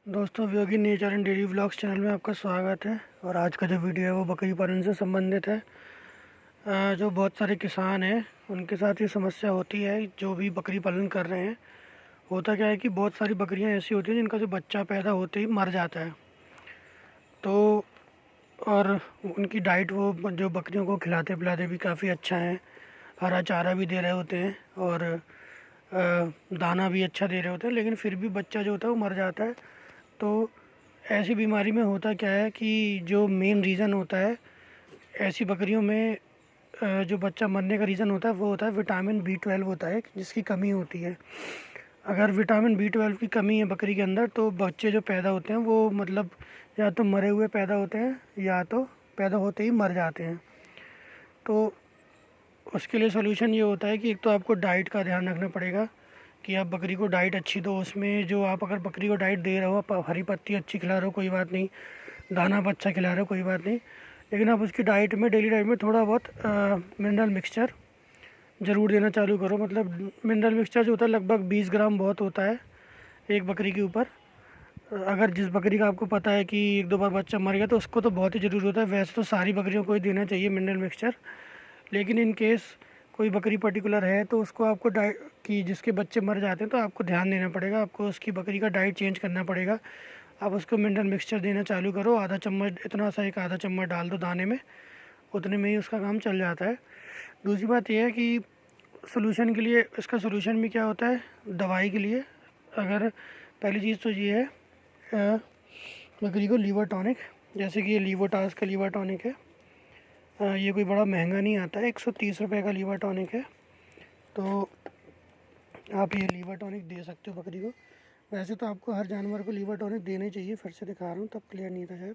दोस्तों, Yogi nature and daily vlogs channel में आपका स्वागत है। और आज का जो वीडियो है वो बकरी पालन से संबंधित है। जो बहुत सारे किसान हैं उनके साथ ये समस्या होती है, जो भी बकरी पालन कर रहे हैं। होता क्या है कि बहुत सारी बकरियां ऐसी होती हैं जिनका जो बच्चा पैदा होते ही मर जाता है। तो और उनकी डाइट वो जो बकरियों को खिलाते पिलाते भी काफ़ी अच्छा है। हरा चारा भी दे रहे होते हैं और दाना भी अच्छा दे रहे होते हैं, लेकिन फिर भी बच्चा जो होता है वो मर जाता है। तो ऐसी बीमारी में होता क्या है कि जो मेन रीज़न होता है ऐसी बकरियों में, जो बच्चा मरने का रीज़न होता है वो होता है विटामिन B12 होता है जिसकी कमी होती है। अगर विटामिन B12 की कमी है बकरी के अंदर तो बच्चे जो पैदा होते हैं वो मतलब या तो मरे हुए पैदा होते हैं या तो पैदा होते ही मर जाते हैं। तो उसके लिए सलूशन ये होता है कि एक तो आपको डाइट का ध्यान रखना पड़ेगा कि आप बकरी को डाइट अच्छी दो। उसमें जो आप अगर बकरी को डाइट दे रहे हो, आप हरी पत्ती अच्छी खिला रहे हो कोई बात नहीं, दाना आप अच्छा खिला रहे हो कोई बात नहीं, लेकिन आप उसकी डाइट में, डेली डाइट में थोड़ा बहुत मिनरल मिक्सचर ज़रूर देना चालू करो। मतलब मिनरल मिक्सचर जो होता है लगभग 20 ग्राम बहुत होता है एक बकरी के ऊपर। अगर जिस बकरी का आपको पता है कि एक दो बार बच्चा मर गया तो उसको तो बहुत ही ज़रूरी होता है। वैसे तो सारी बकरियों को ही देना चाहिए मिनरल मिक्सचर, लेकिन इन केस कोई बकरी पर्टिकुलर है तो उसको आपको डाइट कि जिसके बच्चे मर जाते हैं तो आपको ध्यान देना पड़ेगा, आपको उसकी बकरी का डाइट चेंज करना पड़ेगा। आप उसको मिनरल मिक्सचर देना चालू करो, आधा चम्मच, इतना सा एक आधा चम्मच डाल दो दाने में, उतने में ही उसका काम चल जाता है। दूसरी बात यह है कि सोल्यूशन के लिए, इसका सोल्यूशन भी क्या होता है दवाई के लिए। अगर पहली चीज़ तो ये है बकरी को लीवर टॉनिक, जैसे कि ये लीवोटास का लीवर टॉनिक है। ये कोई बड़ा महंगा नहीं आता है, 130 रुपये का लीवर टॉनिक है। तो आप ये लीवर टॉनिक दे सकते हो बकरी को। वैसे तो आपको हर जानवर को लीवर टॉनिक देना ही चाहिए, फिर से दिखा रहा हूँ तब क्लियर नहीं था शायद।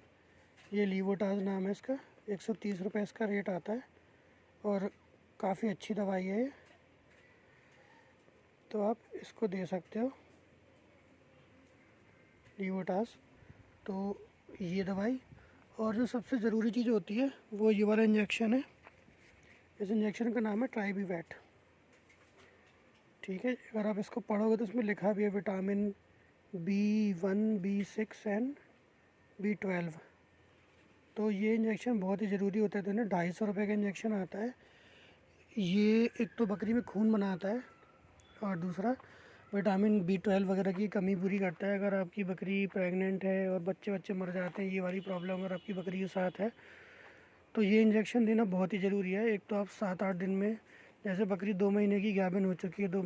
ये लीवोटास नाम है इसका, 130 रुपये इसका रेट आता है और काफ़ी अच्छी दवाई है ये, तो आप इसको दे सकते हो लीवोटास। तो ये दवाई, और जो सबसे ज़रूरी चीज़ होती है वो ये वाला इंजेक्शन है। इस इंजेक्शन का नाम है ट्राइबीवैट। ठीक है, अगर आप इसको पढ़ोगे तो इसमें लिखा भी है vitamin B1, B6 and B12। तो ये इंजेक्शन बहुत ही ज़रूरी होता है। तो ना 250 रुपये का इंजेक्शन आता है। ये एक तो बकरी में खून बनाता है और दूसरा विटामिन B12 वगैरह की कमी पूरी करता है। अगर आपकी बकरी प्रेग्नेंट है और बच्चे बच्चे मर जाते हैं, ये वाली प्रॉब्लम अगर आपकी बकरी के साथ है तो ये इंजेक्शन देना बहुत ही ज़रूरी है। एक तो आप 7-8 दिन में, जैसे बकरी 2 महीने की गाभिन हो चुकी है, 2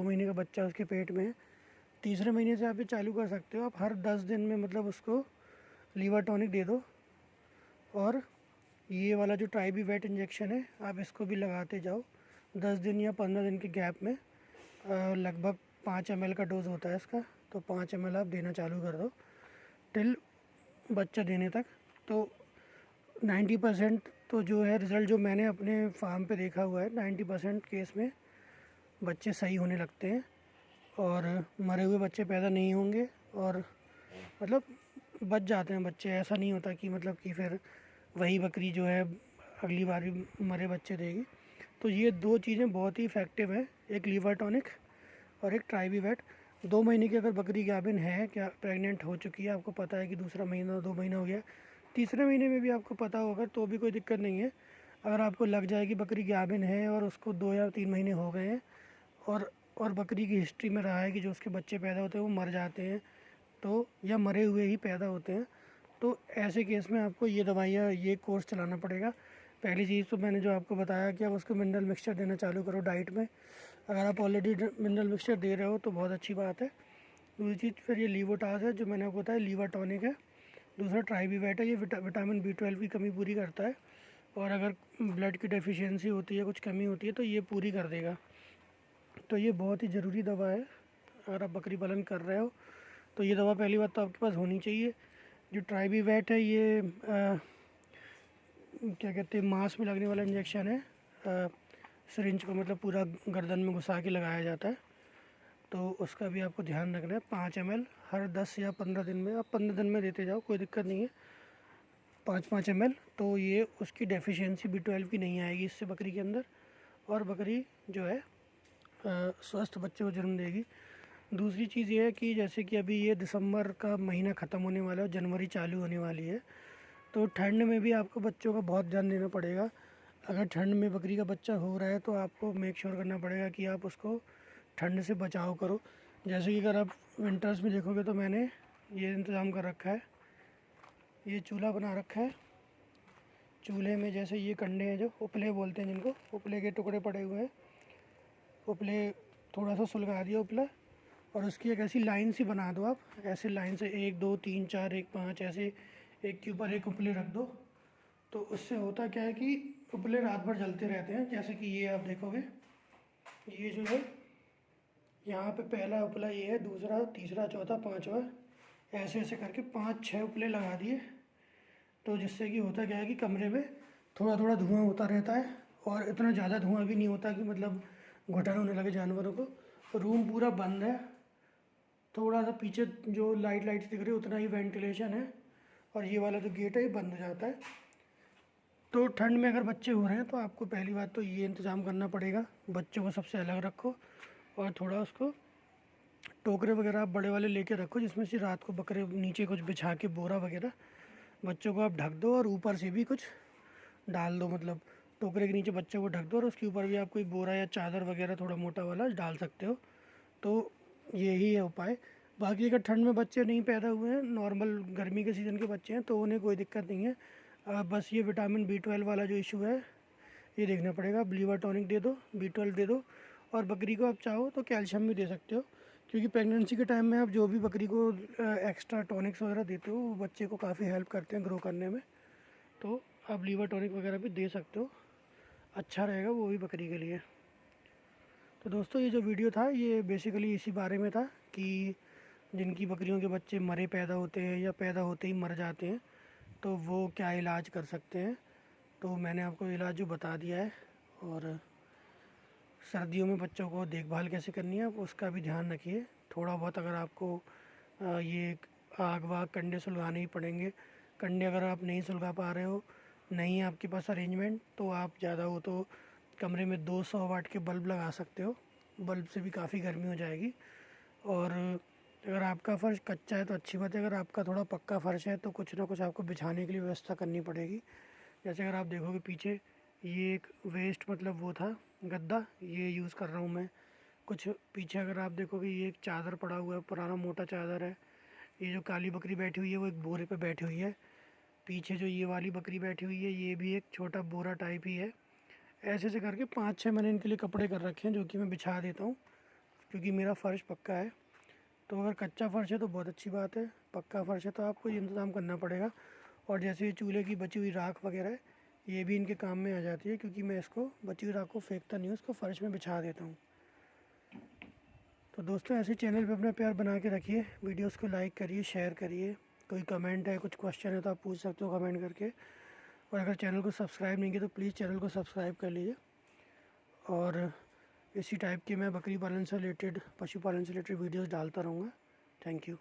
महीने का बच्चा उसके पेट में है, तीसरे महीने से आप ये चालू कर सकते हो। आप हर 10 दिन में मतलब उसको लीवर टॉनिक दे दो। और ये वाला जो ट्राइबीवैट इंजेक्शन है आप इसको भी लगाते जाओ 10 दिन या 15 दिन के गैप में। लगभग 5 ml का डोज़ होता है इसका, तो 5 ml आप देना चालू कर दो टिल बच्चा देने तक। तो 90% तो जो है रिज़ल्ट जो मैंने अपने फार्म पे देखा हुआ है, 90% केस में बच्चे सही होने लगते हैं और मरे हुए बच्चे पैदा नहीं होंगे और मतलब बच जाते हैं बच्चे। ऐसा नहीं होता कि मतलब कि फिर वही बकरी जो है अगली बार भी मरे बच्चे देगी। तो ये दो चीज़ें बहुत ही इफ़ेक्टिव हैं, एक लीवर टॉनिक और एक ट्राइबीवैट। 2 महीने की अगर बकरी गाभिन है, क्या प्रेग्नेंट हो चुकी है, आपको पता है कि दूसरा महीना 2 महीना हो गया, तीसरे महीने में भी आपको पता होगा तो भी कोई दिक्कत नहीं है। अगर आपको लग जाए कि बकरी गाभिन है और उसको 2 या 3 महीने हो गए हैं और बकरी की हिस्ट्री में रहा है कि जो उसके बच्चे पैदा होते हैं वो मर जाते हैं, तो या मरे हुए ही पैदा होते हैं, तो ऐसे केस में आपको ये दवाइयाँ, ये कोर्स चलाना पड़ेगा। पहली चीज़ तो मैंने जो आपको बताया कि आप उसको मिनरल मिक्सचर देना चालू करो डाइट में। अगर आप ऑलरेडी मिनरल मिक्सचर दे रहे हो तो बहुत अच्छी बात है। दूसरी चीज़ फिर ये लीवोटास है जो मैंने आपको बताया, लीवर टॉनिक है। दूसरा ट्राइबीवैट है, ये विटामिन B12 की कमी पूरी करता है और अगर ब्लड की डेफिशिएंसी होती है, कुछ कमी होती है तो ये पूरी कर देगा। तो ये बहुत ही ज़रूरी दवा है अगर आप बकरी पालन कर रहे हो तो ये दवा पहली बात तो आपके पास होनी चाहिए। जो ट्राइबीवैट है ये क्या कहते हैं, मांस में लगने वाला इंजेक्शन है। सिरिंज को मतलब पूरा गर्दन में घुसा के लगाया जाता है, तो उसका भी आपको ध्यान रखना है। 5 ml हर 10 या 15 दिन में, आप 15 दिन में देते जाओ, कोई दिक्कत नहीं है। 5-5 ml, तो ये उसकी डेफिशिएंसी B12 की नहीं आएगी इससे बकरी के अंदर, और बकरी जो है स्वस्थ बच्चे को जन्म देगी। दूसरी चीज़ ये है कि जैसे कि अभी ये दिसंबर का महीना ख़त्म होने वाला है, जनवरी चालू होने वाली है, तो ठंड में भी आपको बच्चों का बहुत ध्यान देना पड़ेगा। अगर ठंड में बकरी का बच्चा हो रहा है तो आपको मेक श्योर करना पड़ेगा कि आप उसको ठंड से बचाव करो। जैसे कि अगर आप विंटर्स में देखोगे तो मैंने ये इंतज़ाम कर रखा है, ये चूल्हा बना रखा है। चूल्हे में जैसे ये कंडे हैं, जो उपले बोलते हैं जिनको, उपले के टुकड़े पड़े हुए हैं। उपले थोड़ा सा सुलगा दिया उपला, और उसकी एक ऐसी लाइन सी बना दो आप, ऐसे लाइन से 1 2 3 4 1 5 ऐसे एक के ऊपर एक उपले रख दो। तो उससे होता क्या है कि उपले रात भर जलते रहते हैं। जैसे कि ये आप देखोगे, ये जो है यहाँ पे पहला उपला ये है, दूसरा, तीसरा, चौथा, पांचवा, ऐसे ऐसे करके 5 6 उपले लगा दिए। तो जिससे कि होता क्या है कि कमरे में थोड़ा थोड़ा धुआं होता रहता है, और इतना ज़्यादा धुआं भी नहीं होता कि मतलब घुटन होने लगे जानवरों को। रूम पूरा बंद है, थोड़ा सा पीछे जो लाइट दिख रही है उतना ही वेंटिलेशन है, और ये वाला जो गेट है ये बंद हो जाता है। तो ठंड में अगर बच्चे हो रहे हैं तो आपको पहली बात तो ये इंतज़ाम करना पड़ेगा, बच्चों को सबसे अलग रखो, और थोड़ा उसको टोकरे वगैरह आप बड़े वाले लेके रखो, जिसमें से रात को बकरे नीचे कुछ बिछा के बोरा वगैरह बच्चों को आप ढक दो, और ऊपर से भी कुछ डाल दो, मतलब टोकरे के नीचे बच्चों को ढक दो, और उसके ऊपर भी आप कोई बोरा या चादर वगैरह थोड़ा मोटा वाला डाल सकते हो। तो यही है उपाय। बाकी अगर ठंड में बच्चे नहीं पैदा हुए हैं, नॉर्मल गर्मी के सीज़न के बच्चे हैं, तो उन्हें कोई दिक्कत नहीं है। बस ये विटामिन B12 वाला जो इशू है ये देखना पड़ेगा। लीवर टॉनिक दे दो, B12 दे दो, और बकरी को आप चाहो तो कैल्शियम भी दे सकते हो, क्योंकि प्रेगनेंसी के टाइम में आप जो भी बकरी को एक्स्ट्रा टॉनिक्स वगैरह देते हो वो बच्चे को काफ़ी हेल्प करते हैं ग्रो करने में। तो आप लीवर टॉनिक वगैरह भी दे सकते हो, अच्छा रहेगा वो भी बकरी के लिए। तो दोस्तों ये जो वीडियो था ये बेसिकली इसी बारे में था कि जिनकी बकरियों के बच्चे मरे पैदा होते हैं या पैदा होते ही मर जाते हैं तो वो क्या इलाज कर सकते हैं। तो मैंने आपको इलाज जो बता दिया है, और सर्दियों में बच्चों को देखभाल कैसे करनी है उसका भी ध्यान रखिए। थोड़ा बहुत अगर आपको ये आग वाग कंडे सुलगाने ही पड़ेंगे, कंडे अगर आप नहीं सुलगा पा रहे हो, नहीं है आपके पास अरेंजमेंट, तो आप ज़्यादा हो तो कमरे में 200 वाट के बल्ब लगा सकते हो। बल्ब से भी काफ़ी गर्मी हो जाएगी। और अगर आपका फ़र्श कच्चा है तो अच्छी बात है, अगर आपका थोड़ा पक्का फ़र्श है तो कुछ ना कुछ आपको बिछाने के लिए व्यवस्था करनी पड़ेगी। जैसे अगर आप देखोगे पीछे ये एक वेस्ट मतलब वो था गद्दा, ये यूज़ कर रहा हूँ मैं। कुछ पीछे अगर आप देखोगे ये एक चादर पड़ा हुआ है, पुराना मोटा चादर है। ये जो काली बकरी बैठी हुई है वो एक बोरे पे बैठी हुई है। पीछे जो ये वाली बकरी बैठी हुई है ये भी एक छोटा बोरा टाइप ही है। ऐसे ऐसे करके 5 6 मैंने इनके लिए कपड़े कर रखे हैं जो कि मैं बिछा देता हूँ, क्योंकि मेरा फ़र्श पक्का है। तो अगर कच्चा फ़र्श है तो बहुत अच्छी बात है, पक्का फ़र्श है तो आपको ये इंतज़ाम करना पड़ेगा। और जैसे ये चूल्हे की बची हुई राख वगैरह है ये भी इनके काम में आ जाती है, क्योंकि मैं इसको बची हुई राख को फेंकता नहीं हूँ, उसको फ़र्श में बिछा देता हूँ। तो दोस्तों ऐसे चैनल पे अपना प्यार बना के रखिए, वीडियोस को लाइक करिए, शेयर करिए। कोई कमेंट है, कुछ क्वेश्चन है तो आप पूछ सकते हो कमेंट करके। और अगर चैनल को सब्सक्राइब नहीं किया तो प्लीज़ चैनल को सब्सक्राइब कर लीजिए। और इसी टाइप के मैं बकरी पालन से रिलेटेड, पशुपालन से रिलेटेड वीडियोस डालता रहूँगा। Thank you.